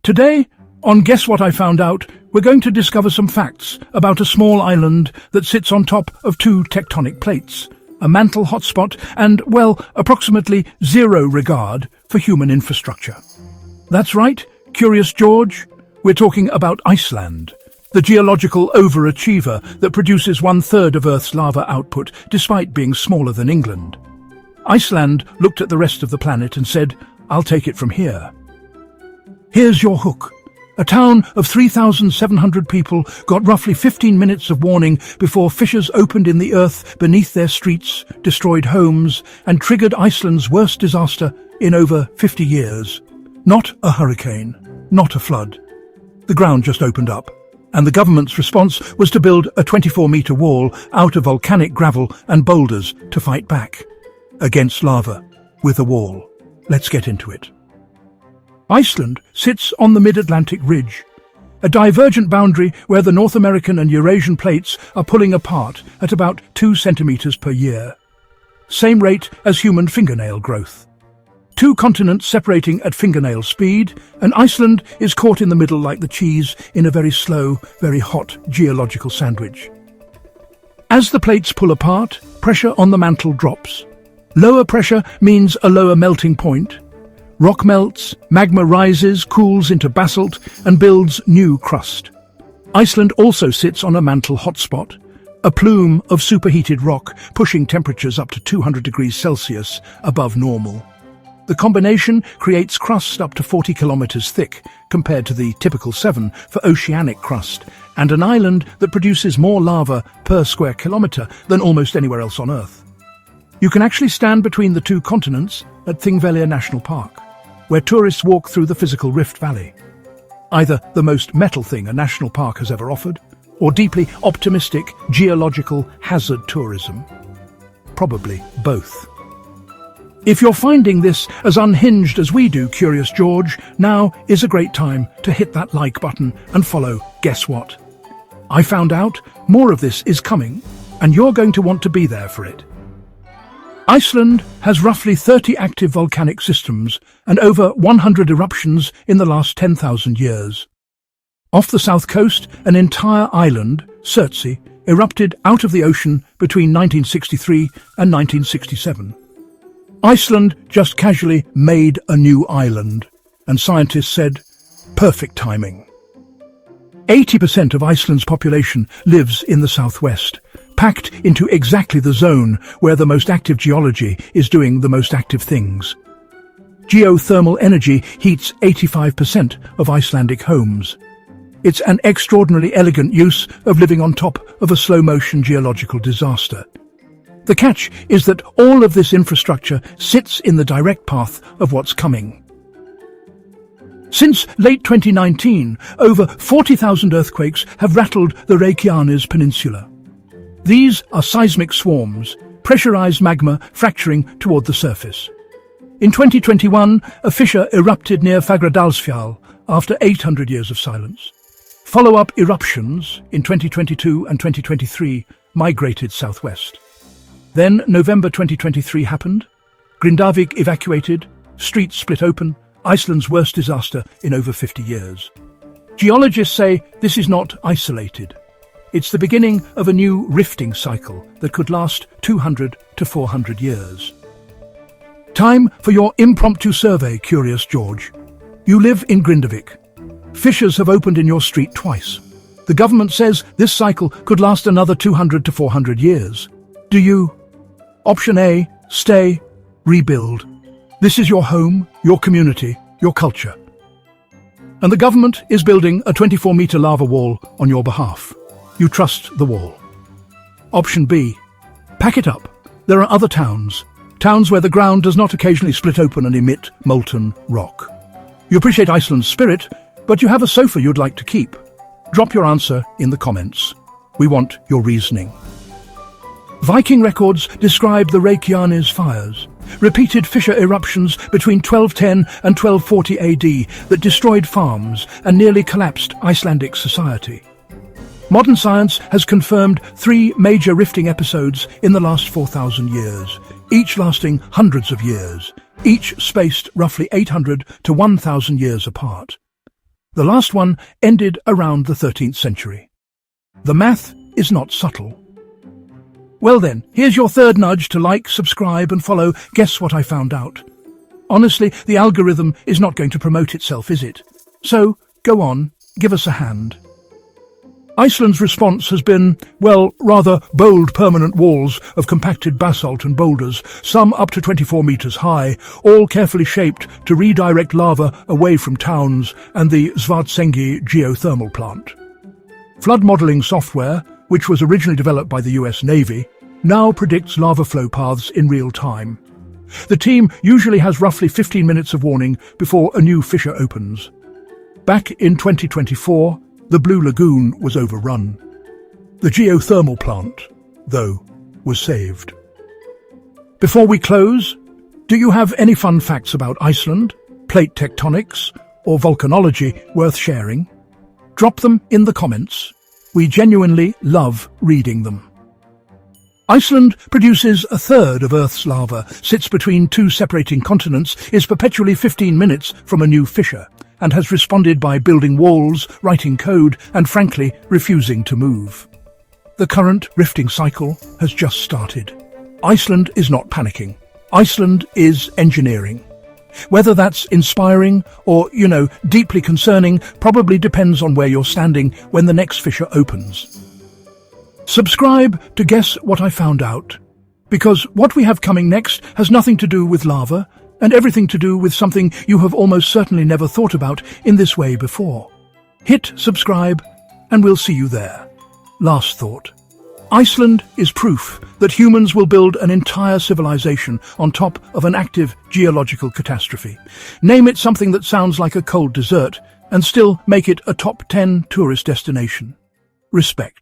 Today, on Guess What I Found Out, we're going to discover some facts about a small island that sits on top of two tectonic plates, a mantle hotspot and, well, approximately zero regard for human infrastructure. That's right, Curious George, we're talking about Iceland, the geological overachiever that produces 1/3 of Earth's lava output despite being smaller than England. Iceland looked at the rest of the planet and said, "I'll take it from here." Here's your hook. A town of 3,700 people got roughly 15 minutes of warning before fissures opened in the earth beneath their streets, destroyed homes, and triggered Iceland's worst disaster in over 50 years. Not a hurricane, not a flood. The ground just opened up, and the government's response was to build a 24-metre wall out of volcanic gravel and boulders to fight back. Against lava, with a wall. Let's get into it. Iceland sits on the mid-Atlantic ridge, a divergent boundary where the North American and Eurasian plates are pulling apart at about 2 centimetres per year. Same rate as human fingernail growth. Two continents separating at fingernail speed, and Iceland is caught in the middle like the cheese in a very slow, very hot geological sandwich. As the plates pull apart, pressure on the mantle drops. Lower pressure means a lower melting point. Rock melts, magma rises, cools into basalt, and builds new crust. Iceland also sits on a mantle hotspot, a plume of superheated rock pushing temperatures up to 200 degrees Celsius above normal. The combination creates crust up to 40 kilometers thick, compared to the typical 7 for oceanic crust, and an island that produces more lava per square kilometer than almost anywhere else on Earth. You can actually stand between the two continents at Thingvellir National Park, where tourists walk through the physical Rift Valley. Either the most metal thing a national park has ever offered, or deeply optimistic geological hazard tourism. Probably both. If you're finding this as unhinged as we do, Curious George, now is a great time to hit that like button and follow Guess What? I found out more of this is coming, and you're going to want to be there for it. Iceland has roughly 30 active volcanic systems and over 100 eruptions in the last 10,000 years. Off the south coast, an entire island, Surtsey, erupted out of the ocean between 1963 and 1967. Iceland just casually made a new island, and scientists said, perfect timing. 80% of Iceland's population lives in the southwest, packed into exactly the zone where the most active geology is doing the most active things. Geothermal energy heats 85% of Icelandic homes. It's an extraordinarily elegant use of living on top of a slow-motion geological disaster. The catch is that all of this infrastructure sits in the direct path of what's coming. Since late 2019, over 40,000 earthquakes have rattled the Reykjanes Peninsula. These are seismic swarms, pressurized magma fracturing toward the surface. In 2021, a fissure erupted near Fagradalsfjall after 800 years of silence. Follow-up eruptions in 2022 and 2023 migrated southwest. Then November 2023 happened. Grindavík evacuated, streets split open, Iceland's worst disaster in over 50 years. Geologists say this is not isolated. It's the beginning of a new rifting cycle that could last 200 to 400 years. Time for your impromptu survey, Curious George. You live in Grindavík. Fissures have opened in your street twice. The government says this cycle could last another 200 to 400 years. Do you? Option A, stay, rebuild. This is your home, your community, your culture. And the government is building a 24-metre lava wall on your behalf. You trust the wall. Option B, pack it up. There are other towns where the ground does not occasionally split open and emit molten rock. You appreciate Iceland's spirit, but you have a sofa you'd like to keep. Drop your answer in the comments. We want your reasoning. Viking records describe the Reykjanes Fires, repeated fissure eruptions between 1210 and 1240 AD that destroyed farms and nearly collapsed Icelandic society. Modern science has confirmed 3 major rifting episodes in the last 4,000 years, each lasting hundreds of years, each spaced roughly 800 to 1,000 years apart. The last one ended around the 13th century. The math is not subtle. Well then, here's your third nudge to like, subscribe and follow Guess What I Found Out. Honestly, the algorithm is not going to promote itself, is it? So, go on, give us a hand. Iceland's response has been, well, rather bold permanent walls of compacted basalt and boulders, some up to 24 meters high, all carefully shaped to redirect lava away from towns and the Svartsengi geothermal plant. Flood modeling software, which was originally developed by the US Navy, now predicts lava flow paths in real time. The team usually has roughly 15 minutes of warning before a new fissure opens. Back in 2024, the Blue Lagoon was overrun. The geothermal plant, though, was saved. Before we close, do you have any fun facts about Iceland, plate tectonics, or volcanology worth sharing? Drop them in the comments. We genuinely love reading them. Iceland produces a third of Earth's lava, sits between two separating continents, is perpetually 15 minutes from a new fissure, and has responded by building walls, writing code, and frankly, refusing to move. The current rifting cycle has just started. Iceland is not panicking. Iceland is engineering. Whether that's inspiring or, deeply concerning probably depends on where you're standing when the next fissure opens. Subscribe to Guess What I Found Out, because what we have coming next has nothing to do with lava, and everything to do with something you have almost certainly never thought about in this way before. Hit subscribe, and we'll see you there. Last thought. Iceland is proof that humans will build an entire civilization on top of an active geological catastrophe. Name it something that sounds like a cold dessert, and still make it a top 10 tourist destination. Respect.